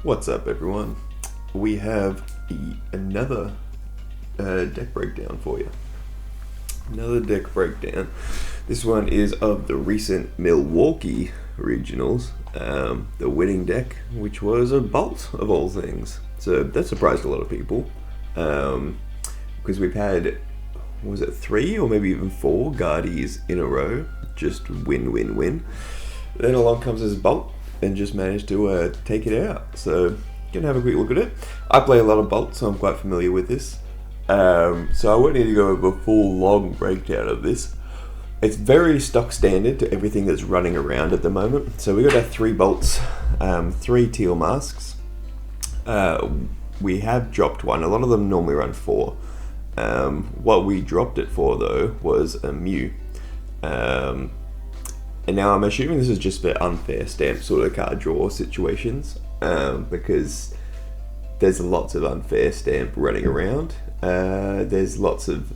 What's up, everyone? We have another deck breakdown for you. Another deck breakdown. This one is of the recent Milwaukee Regionals, the winning deck, which was a Bolt of all things. So that surprised a lot of people, because we've had, was it 3 or maybe even 4 Guardies in a row, just win. Then along comes this Bolt and just managed to take it out. So gonna have a quick look at it. I play a lot of Bolt, so I'm quite familiar with this. So I won't need to go over a full long breakdown of this. It's very stock standard to everything that's running around at the moment. So we got our 3 Bolts, 3 Teal Masks. We have dropped one. A lot of them normally run 4. What we dropped it for though was a Mew. And now I'm assuming this is just for unfair stamp sort of card draw situations, because there's lots of unfair stamp running around. There's lots of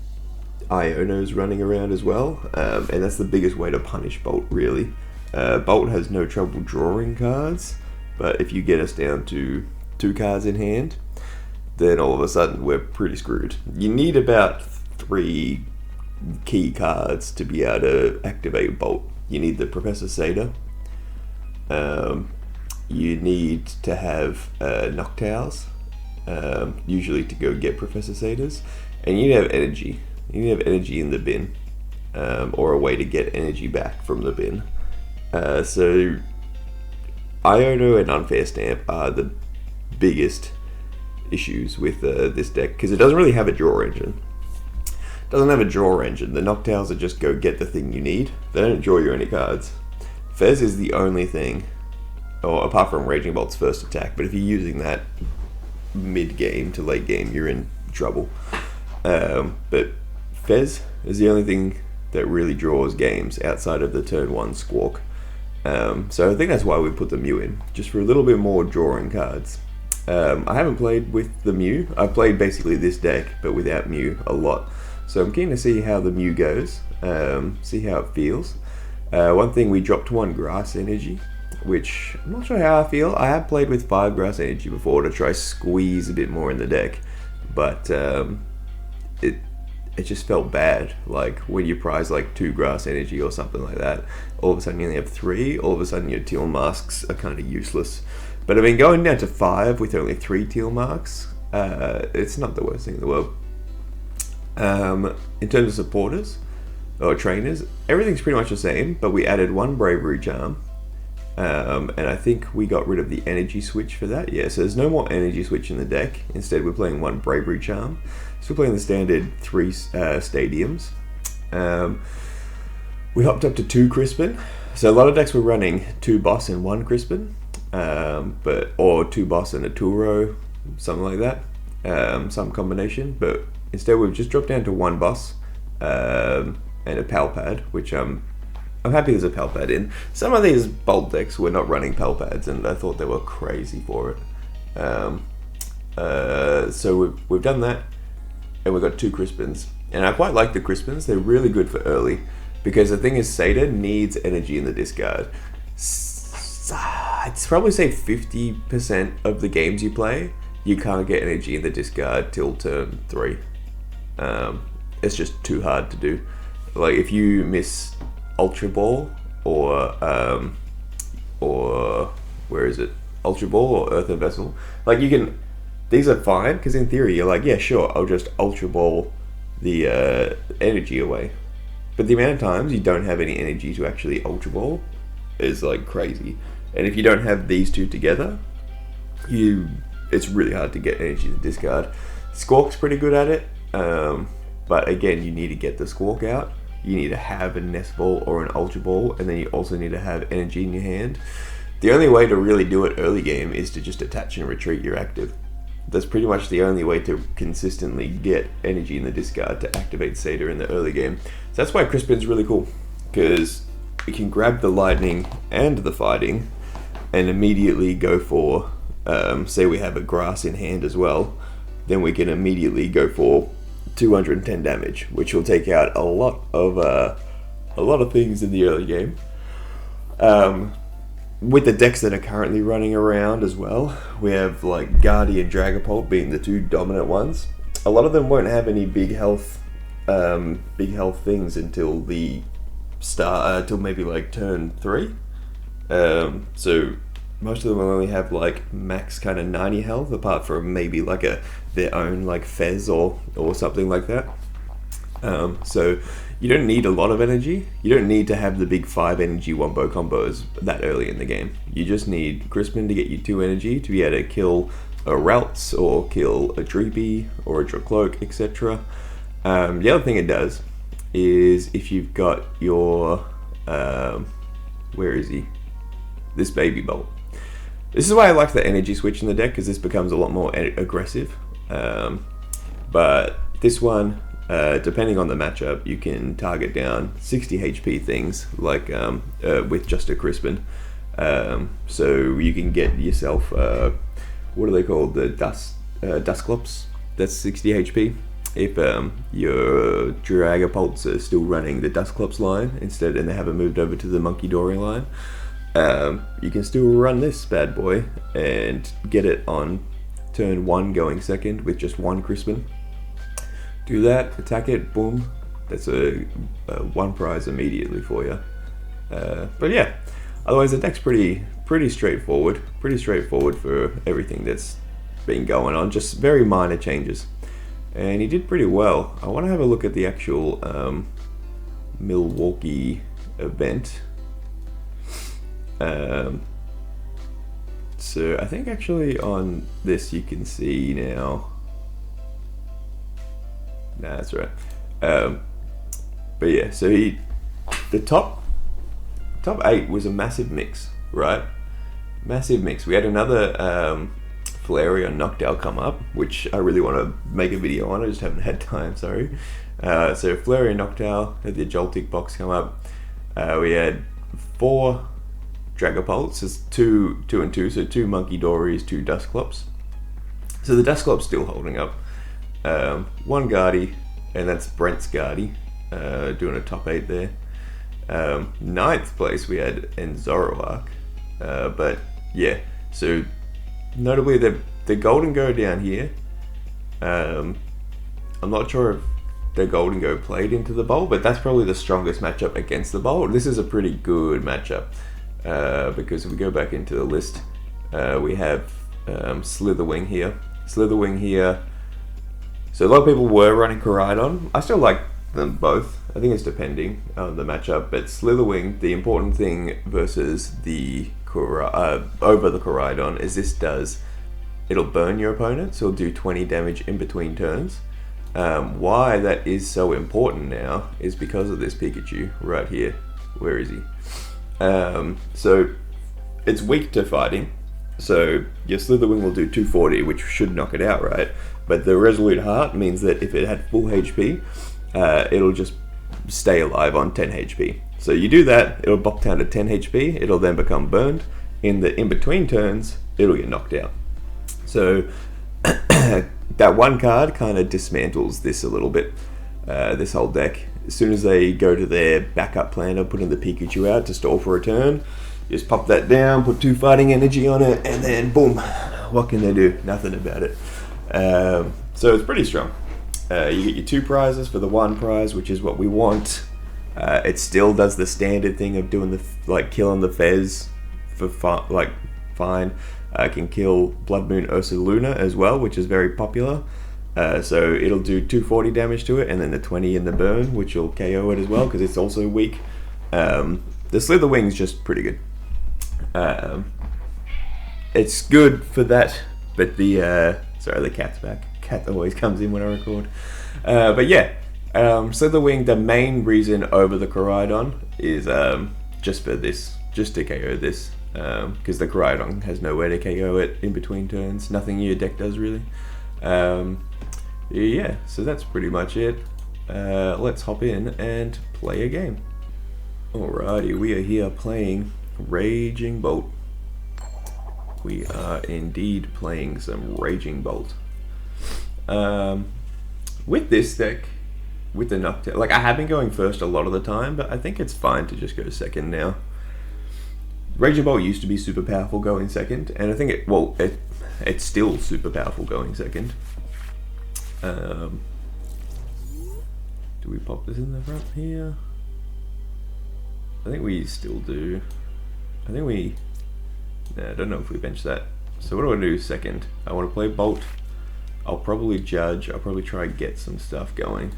Ionos running around as well, and that's the biggest way to punish Bolt, really. Bolt has no trouble drawing cards, but if you get us down to 2 cards in hand, then all of a sudden we're pretty screwed. You need about 3 key cards to be able to activate Bolt. You need the Professor Seder. You need to have Noctowls, usually to go get Professor Seders, and you need to have energy. You need to have energy in the bin, or a way to get energy back from the bin. So Iono and Unfair Stamp are the biggest issues with this deck, because it doesn't really have a draw engine. Doesn't have a draw engine. The Noctowls are just go get the thing you need. They don't draw you any cards. Fez is the only thing, or apart from Raging Bolt's first attack, but if you're using that mid-game to late game, you're in trouble. But Fez is the only thing that really draws games outside of the turn 1 Squawk. So I think that's why we put the Mew in, just for a little bit more drawing cards. I haven't played with the Mew. I've played basically this deck, but without Mew a lot. So I'm keen to see how the Mew goes, see how it feels. One thing, we dropped 1 Grass Energy, which I'm not sure how I feel. I have played with 5 Grass Energy before to try squeeze a bit more in the deck, but it just felt bad. Like when you prize like 2 Grass Energy or something like that, all of a sudden you only have 3, all of a sudden your Teal Masks are kind of useless. But I mean, going down to 5 with only 3 Teal Masks, it's not the worst thing in the world. In terms of supporters or trainers, everything's pretty much the same, but we added 1 Bravery Charm, and I think we got rid of the energy switch for that. Yeah, so there's no more energy switch in the deck. Instead, we're playing 1 Bravery Charm. So we're playing the standard 3 stadiums. We hopped up to 2 Crispin. So a lot of decks were running 2 Boss and 1 Crispin, or 2 Boss and a Turo, something like that, some combination. But instead, we've just dropped down to 1 Boss and a Palpad, which I'm happy there's a Palpad in. Some of these Bolt decks were not running Palpads, and I thought they were crazy for it. So we've done that, and we've got 2 Crispins. And I quite like the Crispins. They're really good for early, because the thing is, Seder needs energy in the discard. I'd probably say 50% of the games you play, you can't get energy in the discard till turn 3. It's just too hard to do. Like if you miss Ultra Ball or where is it? Ultra Ball or Earthen Vessel. Like you can, these are fine, because in theory you're like, yeah, sure, I'll just Ultra Ball the energy away. But the amount of times you don't have any energy to actually Ultra Ball is like crazy. And if you don't have these 2 together, it's really hard to get energy to discard. Squawk's pretty good at it, but again, you need to get the Squawk out. You need to have a Nest Ball or an Ultra Ball, and then you also need to have energy in your hand. The only way to really do it early game is to just attach and retreat your active. That's pretty much the only way to consistently get energy in the discard to activate Seder in the early game. So that's why Crispin's really cool, because we can grab the lightning and the fighting and immediately go for, say we have a grass in hand as well, then we can immediately go for 210 damage, which will take out a lot of things in the early game. with the decks that are currently running around as well, we have like Guardy and Dragapult being the two dominant ones. A lot of them won't have any big health things until the start, till maybe like turn 3. So most of them will only have like max kind of 90 health, apart from maybe like their own like Fez or something like that. So you don't need a lot of energy. You don't need to have the big 5 energy wombo combos that early in the game. You just need Crispin to get you 2 energy to be able to kill a Routes or kill a Dreepy or a Dracloak, etc. The other thing it does is if you've got your where is he? This Baby Bolt. This is why I like the energy switch in the deck, because this becomes a lot more aggressive. But this one, depending on the matchup, you can target down 60 HP things like with just a Crispin. So you can get yourself what are they called? The Dusclops. That's 60 HP. If your Dragapults are still running the Dusclops line instead, and they haven't moved over to the Monkey Dory line, you can still run this bad boy and get it on turn 1 going second with just 1 Crispin. Do that, attack it, boom. That's a 1 prize immediately for you. But yeah, otherwise the deck's pretty straightforward. Pretty straightforward for everything that's been going on. Just very minor changes. And he did pretty well. I want to have a look at the actual Milwaukee event. So I think actually on this you can see now. Nah, that's right. But yeah, so the top 8 was a massive mix, right? Massive mix. We had another Flareon Noctowl come up, which I really want to make a video on. I just haven't had time, sorry. So Flareon Noctowl had the Joltik box come up. We had 4 Dragapults, it's 2 and 2, so 2 Monkey Dories, 2 Dusclops. So the Dusclop's still holding up. 1 Guardy, and that's Brent's Guardy, doing a top 8 there. 9th place we had Zoroark, but yeah, so notably the Golden Go down here, I'm not sure if the Golden Go played into the bowl, but that's probably the strongest matchup against the bowl. This is a pretty good matchup, because if we go back into the list, we have Slitherwing here. So a lot of people were running Koraidon. I still like them both. I think it's depending on the matchup, but Slitherwing, the important thing versus the over the Koraidon is it'll burn your opponent, so it'll do 20 damage in between turns. Why that is so important now is because of this Pikachu right here. Where is he? So it's weak to fighting, so your Slitherwing will do 240, which should knock it out, right? But the Resolute Heart means that if it had full HP, it'll just stay alive on 10 HP. So you do that, it'll bop down to 10 HP, it'll then become burned. In between turns, it'll get knocked out. So that one card kind of dismantles this a little bit, this whole deck. As soon as they go to their backup plan of putting the Pikachu out to stall for a turn, just pop that down, put 2 fighting energy on it, and then boom, what can they do? Nothing about it. So it's pretty strong. You get your 2 prizes for the 1 prize, which is what we want. It still does the standard thing of doing killing the Fez for fine. Can kill Blood Moon Ursaluna as well, which is very popular. So it'll do 240 damage to it, and then the 20 in the burn, which will KO it as well because it's also weak. The Slitherwing's just pretty good. It's good for that, but sorry, the cat's back. Cat always comes in when I record. But yeah, Slitherwing, the main reason over the Koraidon is just for this, just to KO this, because the Koraidon has nowhere to KO it in between turns. Nothing your deck does really. Yeah, so that's pretty much it. Let's hop in and play a game. Alrighty, we are here playing Raging Bolt. We are indeed playing some Raging Bolt. With this deck, with the Noctowl, I have been going first a lot of the time, but I think it's fine to just go second now. Raging Bolt used to be super powerful going second, and I think it's still super powerful going second. Do we pop this in the front here? I think we still do. I don't know if we bench that. So what do I do second? I want to play Bolt. I'll probably judge. I'll probably try and get some stuff going.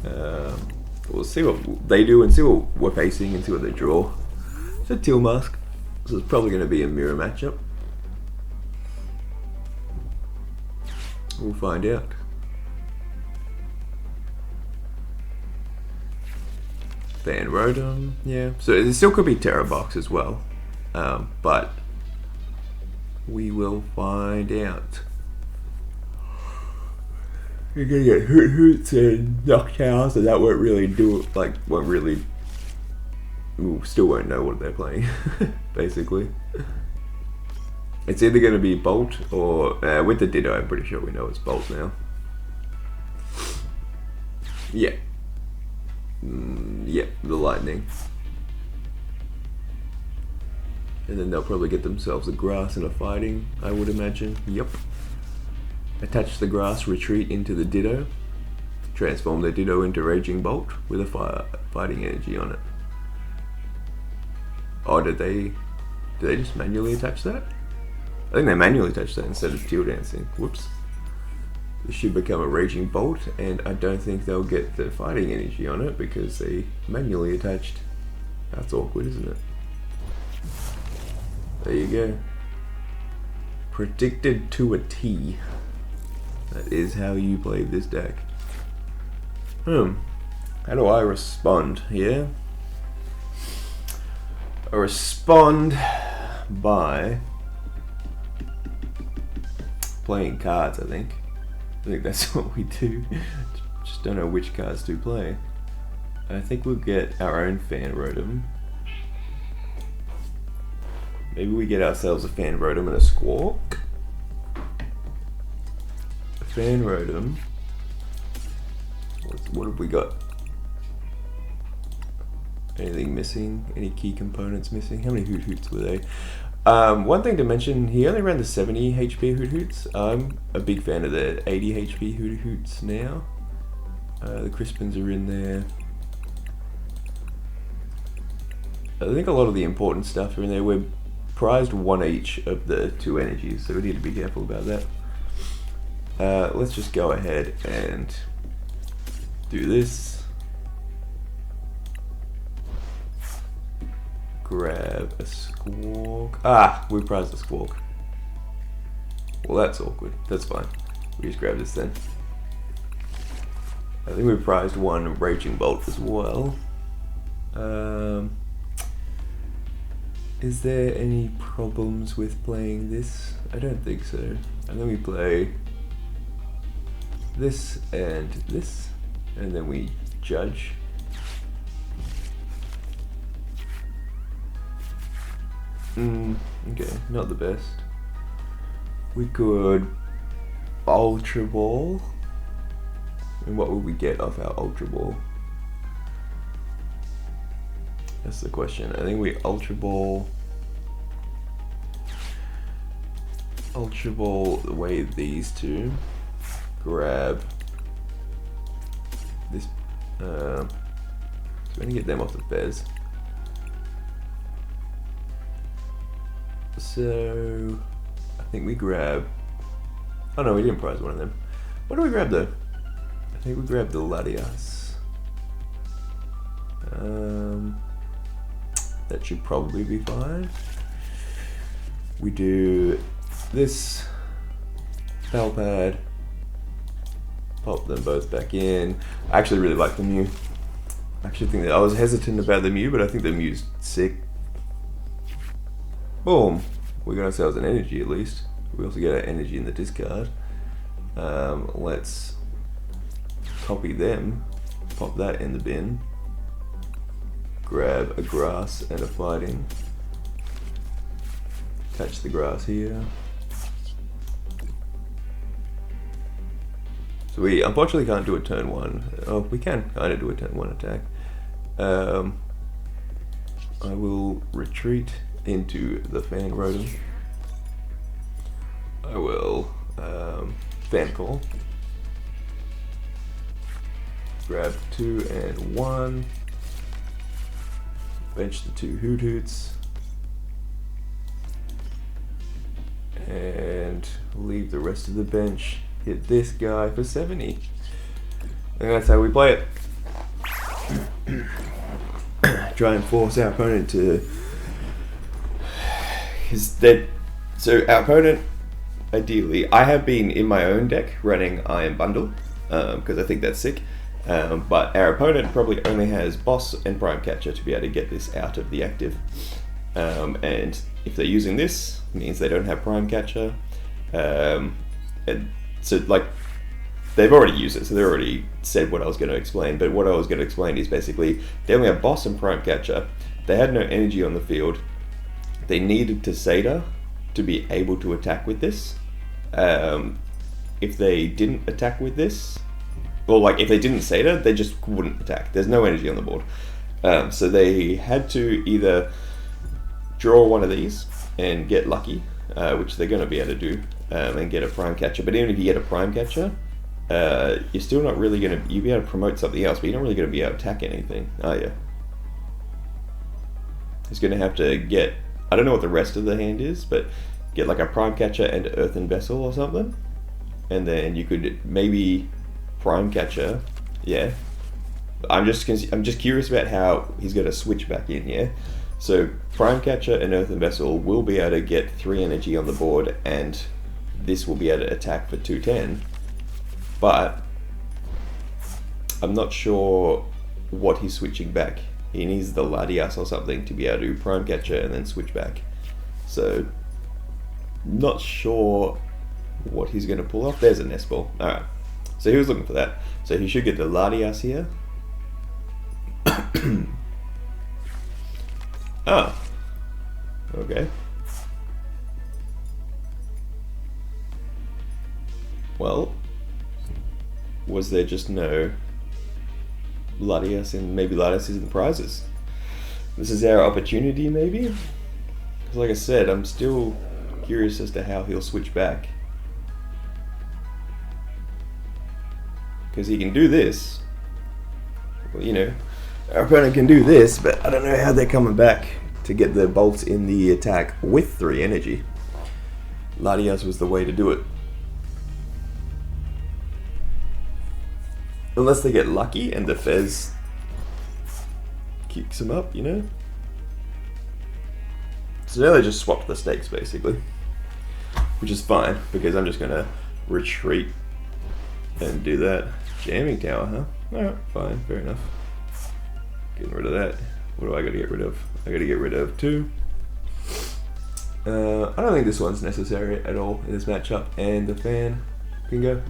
We'll see what they do and see what we're facing and see what they draw. It's a Teal Mask, so it's probably going to be a mirror matchup. We'll find out. Van Rotem, yeah. So it still could be Terra Box as well, but we will find out. You're gonna get Hoots and Noctowls, and that won't really do it. Like, we still won't know what they're playing, basically. It's either going to be Bolt or with the Ditto. I'm pretty sure we know it's Bolt now. Yeah. Yep, the Lightning. And then they'll probably get themselves a Grass and a Fighting, I would imagine. Yep. Attach the Grass, retreat into the Ditto. Transform the Ditto into Raging Bolt with a Fighting Energy on it. Oh, did they just manually attach that? I think they manually attached that instead of Teal Dancing. Whoops. This should become a Raging Bolt, and I don't think they'll get the Fighting Energy on it because they manually attached. That's awkward, isn't it? There you go. Predicted to a T. That is how you play this deck. How do I respond here? I respond by playing cards, I think that's what we do. Just don't know which cards to play. I think we'll get our own Fan Rotem. Maybe we get ourselves a Fan Rotem and a Squawk. A Fan Rotem. What have we got? Anything missing? Any key components missing? How many Hoots were they? One thing to mention, he only ran the 70 HP Hoots. I'm a big fan of the 80 HP Hoots now. The Crispins are in there. I think a lot of the important stuff are in there. We're prized one each of the two energies, so we need to be careful about that. Let's just go ahead and do this. Grab a Squawk. We prized a Squawk. Well, that's awkward. That's fine. We just grab this then. I think we prized one Raging Bolt as well. Is there any problems with playing this? I don't think so. And then we play this, and then we judge. Okay, not the best. We could Ultra Ball. And what would we get off our Ultra Ball? That's the question. I think we Ultra Ball away these two. Grab this. So we're gonna get them off the Bez. So I think we grab. Oh no, we didn't prize one of them. What do we grab though? I think we grabbed the LaBella's. That should probably be fine. We do this spell pad. Pop them both back in. I actually really like the Mew. I actually think that I was hesitant about the Mew, but I think the Mew's sick. Boom. We got ourselves an energy at least. We also get our energy in the discard. Let's copy them. Pop that in the bin. Grab a Grass and a Fighting. Attach the Grass here. So we unfortunately can't do a turn one. Oh, we can kind of do a turn one attack. I will retreat into the fan rotom. I will fan call. Grab 2 and 1. Bench the 2 Hoot Hoots. And leave the rest of the bench. Hit this guy for 70. And that's how we play it. Try and force our opponent to... So our opponent, ideally, I have been in my own deck running Iron Bundle, because I think that's sick. But our opponent probably only has Boss and Prime Catcher to be able to get this out of the active. And if they're using this, it means they don't have Prime Catcher. And so, like, they've already used it, so they already said what I was going to explain. But what I was going to explain is basically they only have Boss and Prime Catcher. They had no energy on the field. They needed to Seder to be able to attack with this. If they didn't attack with this, or like if they didn't Seder, they just wouldn't attack. There's no energy on the board. So they had to either draw one of these and get lucky, which they're going to be able to do, and get a Prime Catcher. But even if you get a Prime Catcher, you're still not really going to... You'll be able to promote something else, but you're not really going to be able to attack anything, are you? He's going to have to get... I don't know what the rest of the hand is, but get like a Prime Catcher and Earthen Vessel or something. And then you could maybe Prime Catcher, yeah. I'm just curious about how he's going to switch back in, yeah? So Prime Catcher and Earthen Vessel will be able to get 3 energy on the board, and this will be able to attack for 210. But I'm not sure what he's switching back. He needs the Latias or something to be able to do Prime Catcher and then switch back. So, not sure what he's going to pull off. There's a Nest Ball. Alright, so he was looking for that. So he should get the Latias here. Ah, okay. Well, was there just no Latias, and maybe Latias is in the prizes? This is our opportunity, maybe? Because like I said, I'm still curious as to how he'll switch back. Because he can do this. Well, you know, our opponent can do this, but I don't know how they're coming back to get the bolts in the attack with 3 energy. Latias was the way to do it. Unless they get lucky and the Fez kicks them up, you know? So now they just swapped the stakes, basically. Which is fine, because I'm just going to retreat and do that. Jamming Tower, huh? Alright, fine, fair enough. Getting rid of that. What do I got to get rid of? I got to get rid of 2. I don't think this one's necessary at all in this matchup. And the fan can go.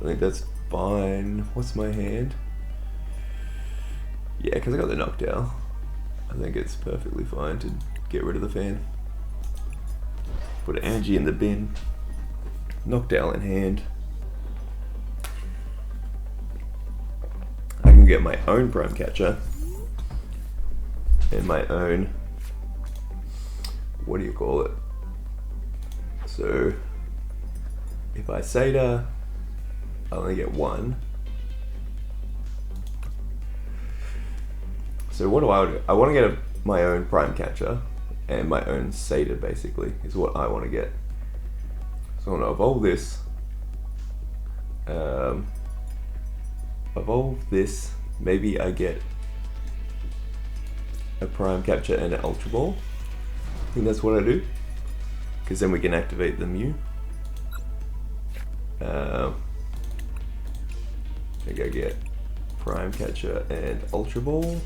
I think that's fine. What's my hand? Yeah, because I got the Noctowl. I think it's perfectly fine to get rid of the fan. Put energy in the bin. Noctowl in hand. I can get my own Prime Catcher. And my own... What do you call it? So... If I Seder... I only get 1. So what do? I want to get my own Prime Catcher and my own Seder, basically, is what I want to get. So I want to evolve this. Evolve this. Maybe I get a Prime Catcher and an Ultra Ball. I think that's what I do. Because then we can activate the Mew. I think I get Prime Catcher and Ultra Ball.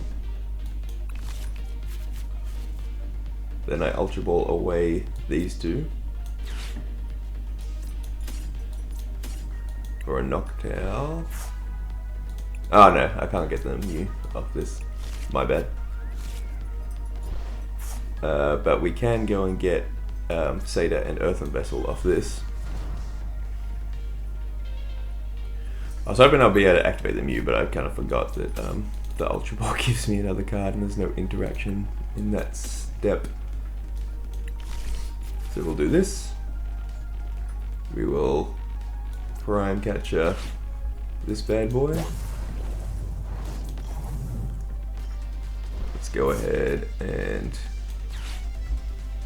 Then I Ultra Ball away these 2. For a Noctowl. Oh no, I can't get the Mew off this. My bad. But we can go and get Seder and Earthen Vessel off this. I was hoping I'll be able to activate the Mew, but I kind of forgot that the Ultra Ball gives me another card and there's no interaction in that step. So we'll do this. We will prime catcher this bad boy. Let's go ahead and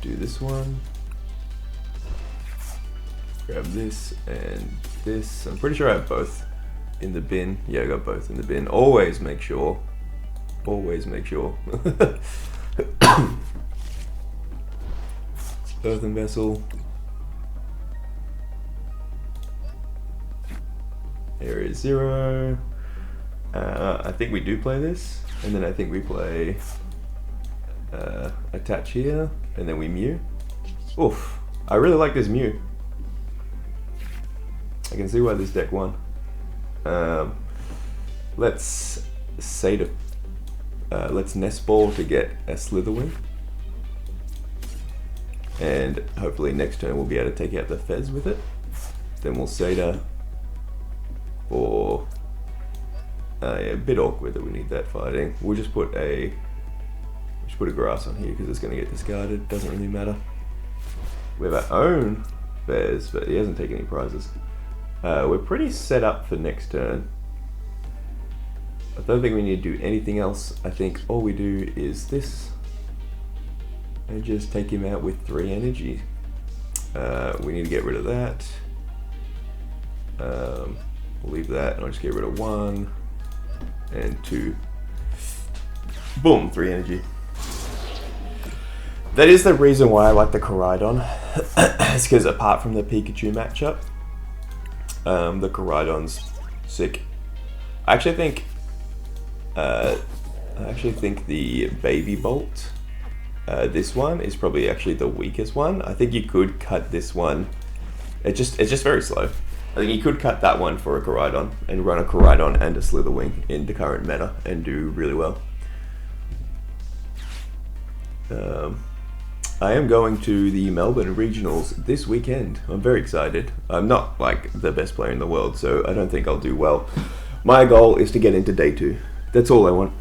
do this one. Grab this and this. I'm pretty sure I have both in the bin. Yeah, I got both in the bin. Always make sure. Always make sure. Earthen vessel. Area 0. I think we do play this, and then I think we play attach here, and then we Mew. Oof, I really like this Mew. I can see why this deck won. Let's Seder. Let's Nest Ball to get a Slitherwing. And hopefully next turn we'll be able to take out the Fez with it. Then we'll Seder. Or yeah, a bit awkward that we need that fighting. We'll just put a grass on here because it's going to get discarded. Doesn't really matter. We have our own Fez, but he hasn't taken any prizes. We're pretty set up for next turn. I don't think we need to do anything else. I think all we do is this and just take him out with 3 energy. We need to get rid of that. We'll leave that and I'll just get rid of 1 and 2. Boom, 3 energy. That is the reason why I like the Koraidon. It's because apart from the Pikachu matchup, the Koraidon's sick. I actually think the Baby Bolt, this one is probably actually the weakest one. I think you could cut this one. It's just very slow. I think you could cut that one for a Koraidon and run a Koraidon and a Slitherwing in the current meta and do really well. I am going to the Melbourne Regionals this weekend. I'm very excited. I'm not like the best player in the world, so I don't think I'll do well. My goal is to get into day 2. That's all I want.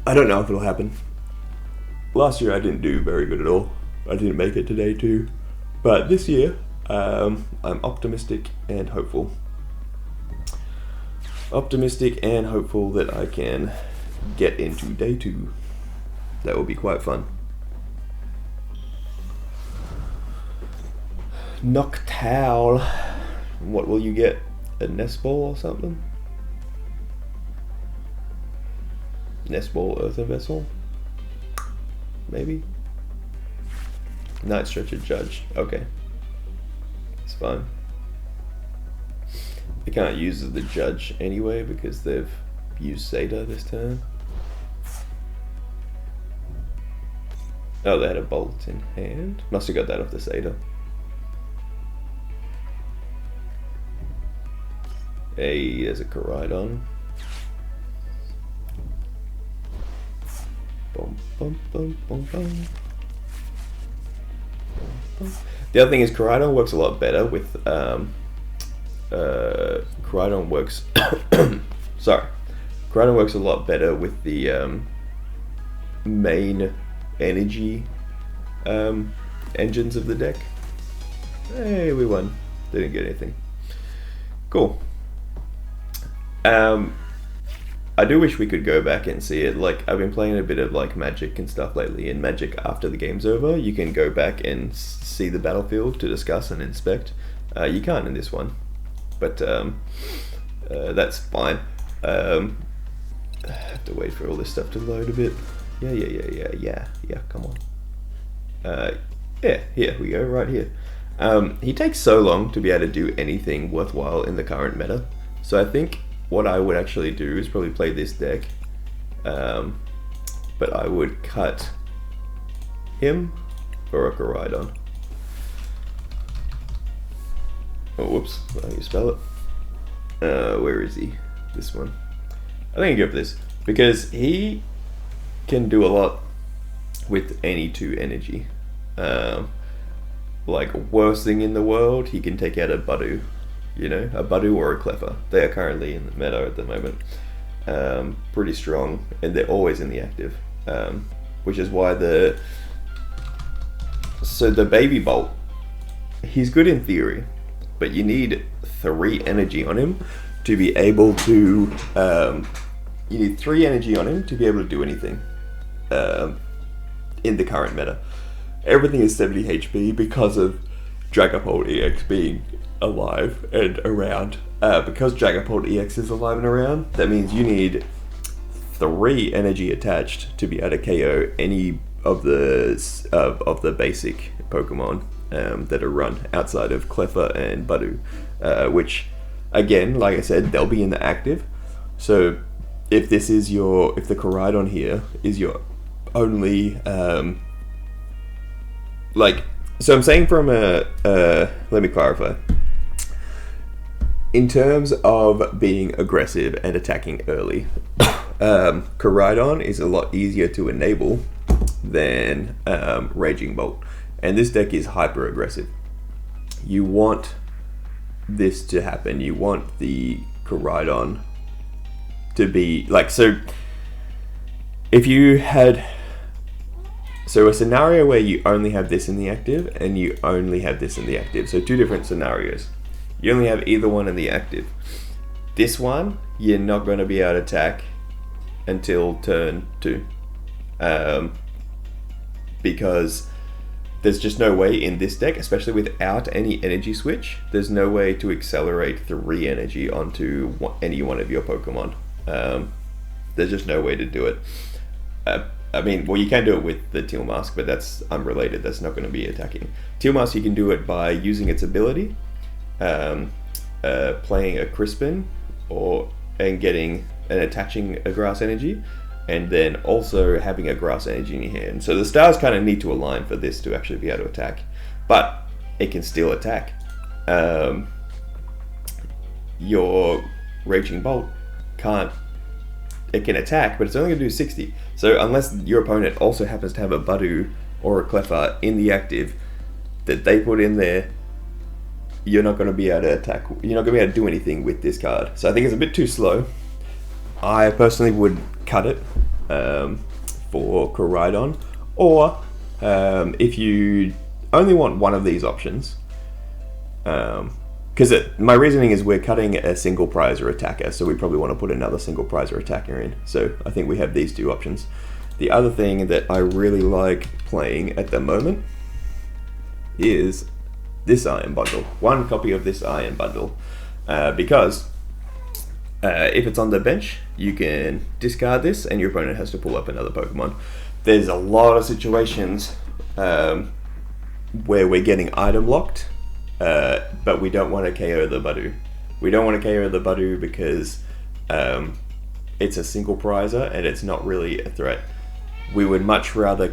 I don't know if it'll happen. Last year I didn't do very good at all. I didn't make it to day 2. But this year, I'm optimistic and hopeful. Optimistic and hopeful that I can get into day 2. That will be quite fun. Noctowl. What will you get? A Nest Ball or something? Nest Ball, Earthen Vessel? Maybe? Night Stretcher Judge. Okay. It's fine. They can't use the Judge anyway because they've used Seder this turn. Oh, they had a Bolt in hand. Must have got that off the Seder. Hey, there's a Koraidon. Bum, bum, bum, bum, bum. The other thing is Koraidon works a lot better with Koraidon works sorry. Koraidon works a lot better with the main energy engines of the deck. Hey, we won. Didn't get anything. Cool. I do wish we could go back and see it. Like, I've been playing a bit of like Magic and stuff lately. In Magic, after the game's over, you can go back and see the battlefield to discuss and inspect. You can't in this one, but that's fine. I have to wait for all this stuff to load a bit. Yeah. Come on. Yeah, here we go, right here. He takes so long to be able to do anything worthwhile in the current meta. So I think what I would actually do is probably play this deck, but I would cut him for a Koraidon. Oh, whoops, how do you spell it? Where is he? This one. I think I go for this, because he can do a lot with any 2 energy. Like, worst thing in the world, he can take out a Budu. You know, a Budu or a Cleffa. They are currently in the meta at the moment. Pretty strong, and they're always in the active. which is why the Baby Bolt, he's good in theory, but you need 3 energy on him to be able to. You need 3 energy on him to be able to do anything in the current meta. Everything is 70 HP because of Dragapult EX being alive and around. Because Dragapult EX is alive and around, that means you need 3 energy attached to be able to KO any of the basic Pokemon that are run outside of Cleffa and Budew, which, again, like I said, they'll be in the active. So if the Koraidon here is your only so I'm saying from let me clarify. In terms of being aggressive and attacking early, Koraidon is a lot easier to enable than Raging Bolt, and this deck is hyper aggressive. You want this to happen. You want the Koraidon to be like, so if you had a scenario where you only have this in the active and you only have this in the active, so 2 different scenarios. You only have either one in the active. This one, you're not going to be able to attack until turn 2. Because there's just no way in this deck, especially without any energy switch, there's no way to accelerate 3 energy onto any one of your Pokemon. There's just no way to do it. I mean, well, you can do it with the Teal Mask, but that's unrelated. That's not going to be attacking. Teal Mask, you can do it by using its ability, playing a Crispin, and attaching a Grass Energy, and then also having a Grass Energy in your hand. So the stars kind of need to align for this to actually be able to attack, but it can still attack. Your Raging Bolt can't. It can attack, but it's only going to do 60. So unless your opponent also happens to have a Budew or a Cleffa in the active that they put in there, you're not going to be able to attack. You're not going to be able to do anything with this card. So I think it's a bit too slow. I personally would cut it for Koraidon, or if you only want one of these options, because my reasoning is we're cutting a single prizer attacker, so we probably want to put another single prizer attacker in. So I think we have these 2 options. The other thing that I really like playing at the moment is this Iron Bundle. 1 copy of this Iron Bundle, because if it's on the bench, you can discard this and your opponent has to pull up another Pokemon. There's a lot of situations where we're getting item locked, but we don't want to KO the Budew. We don't want to KO the Budew because it's a single prizer and it's not really a threat. We would much rather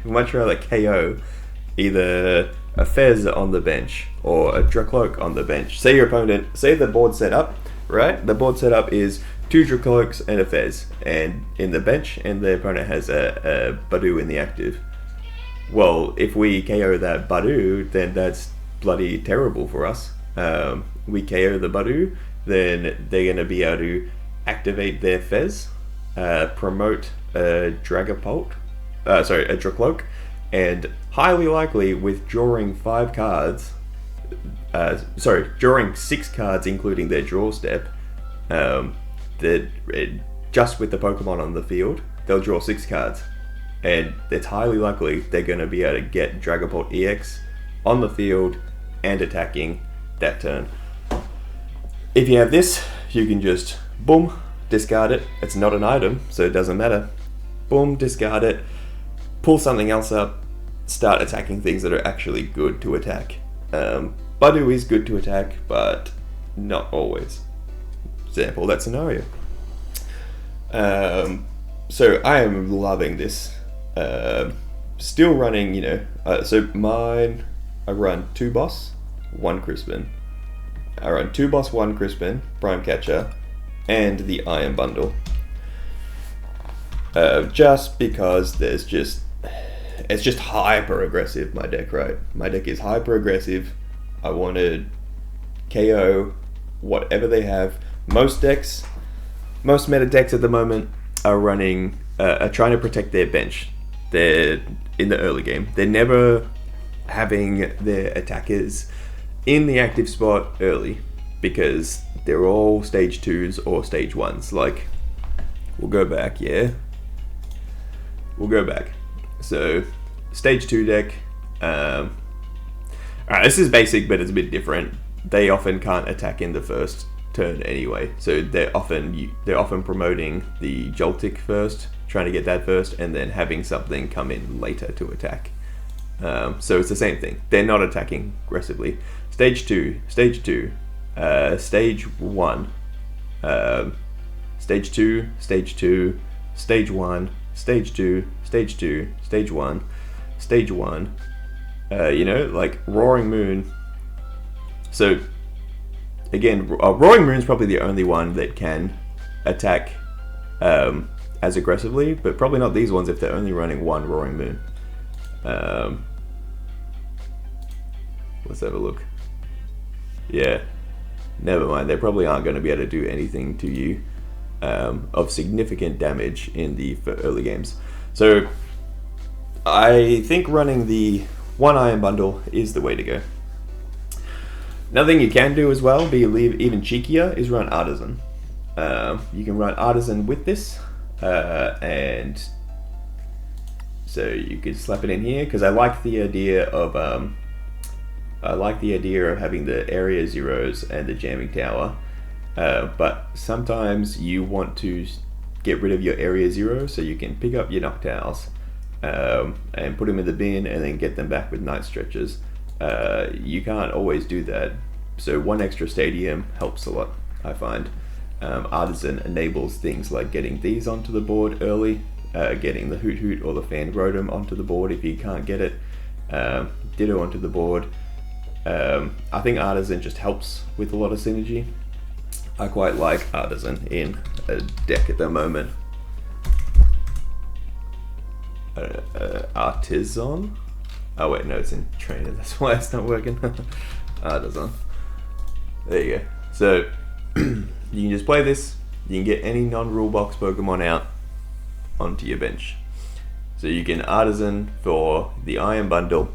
much rather KO either a Fez on the bench or a Dracloak on the bench. Say your opponent, say the board setup, right? The board setup is 2 Dracloaks and a Fez, and in the bench, and the opponent has a Budew in the active. Well, if we KO that Budew, then that's bloody terrible for us. We KO the Budew, then they're going to be able to activate their Fez, promote a Dragapult, a Dracloak, and highly likely withdrawing 5 cards, drawing 6 cards including their draw step, just with the Pokemon on the field, they'll draw 6 cards. And it's highly likely they're going to be able to get Dragapult EX on the field and attacking that turn. If you have this, you can just, boom, discard it. It's not an item, so it doesn't matter. Boom, discard it, pull something else up, start attacking things that are actually good to attack. Budew is good to attack, but not always. Example, that scenario. So I am loving this. Still running, so mine, I run 2 Boss, 1 Crispin. I run 2 Boss, 1 Crispin, Prime Catcher, and the Iron Bundle. Just because it's just hyper aggressive, my deck, right? My deck is hyper aggressive. I want to KO whatever they have. Most meta decks at the moment are running are trying to protect their bench. They're in the early game. They're never having their attackers in the active spot early because they're all stage 2s or stage 1s. Like, we'll go back, yeah. We'll go back. So, stage 2 deck. Alright, this is basic, but it's a bit different. They often can't attack in the first turn anyway. So they're often promoting the Joltik first, trying to get that first, and then having something come in later to attack. So it's the same thing. They're not attacking aggressively. Stage 2, stage 1, stage 2, stage 2, stage 1, stage 2, stage 2, stage 1, stage 1. Like Roaring Moon. So again, Roaring Moon's probably the only one that can attack as aggressively, but probably not these ones if they're only running one Roaring Moon. Let's have a look. Yeah, never mind. They probably aren't going to be able to do anything to you of significant damage in the early games. So I think running the 1 Iron Bundle is the way to go. Another thing you can do as well, be even cheekier, is run Artisan. You can run Artisan with this, and so you could slap it in here because I like the idea of having the area zeros and the jamming tower. But sometimes you want to get rid of your area zero so you can pick up your Noctowls and put them in the bin and then get them back with Night Stretches. You can't always do that, so one extra stadium helps a lot, I find. Artisan enables things like getting these onto the board early, getting the Hoot Hoot or the Fan Rotom onto the board if you can't get it, Ditto onto the board. I think Artisan just helps with a lot of synergy. I quite like Artisan in a deck at the moment. Artisan? Oh wait, no, it's in trainer, that's why it's not working. Artisan. There you go. So, you can just play this, you can get any non-rule box Pokemon out onto your bench. So you can Artisan for the Iron Bundle,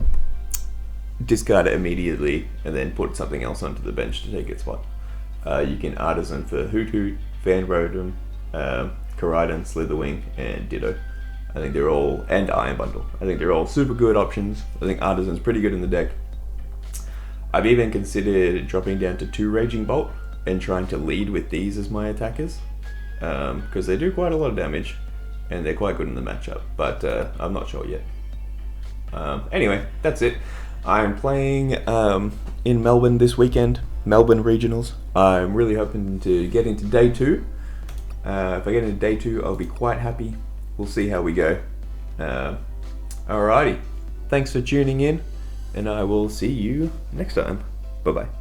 discard it immediately, and then put something else onto the bench to take its spot. You can Artisan for Hoot Hoot, Fan Rotom, Koraidon, Slitherwing, and Ditto. I think they're all, and Iron Bundle. I think they're all super good options. I think Artisan's pretty good in the deck. I've even considered dropping down to 2 Raging Bolt and trying to lead with these as my attackers, because they do quite a lot of damage and they're quite good in the matchup, but I'm not sure yet. Anyway, that's it. I'm playing in Melbourne this weekend, Melbourne Regionals. I'm really hoping to get into day 2. If I get into day 2, I'll be quite happy. We'll see how we go. Alrighty, thanks for tuning in, and I will see you next time. Bye bye.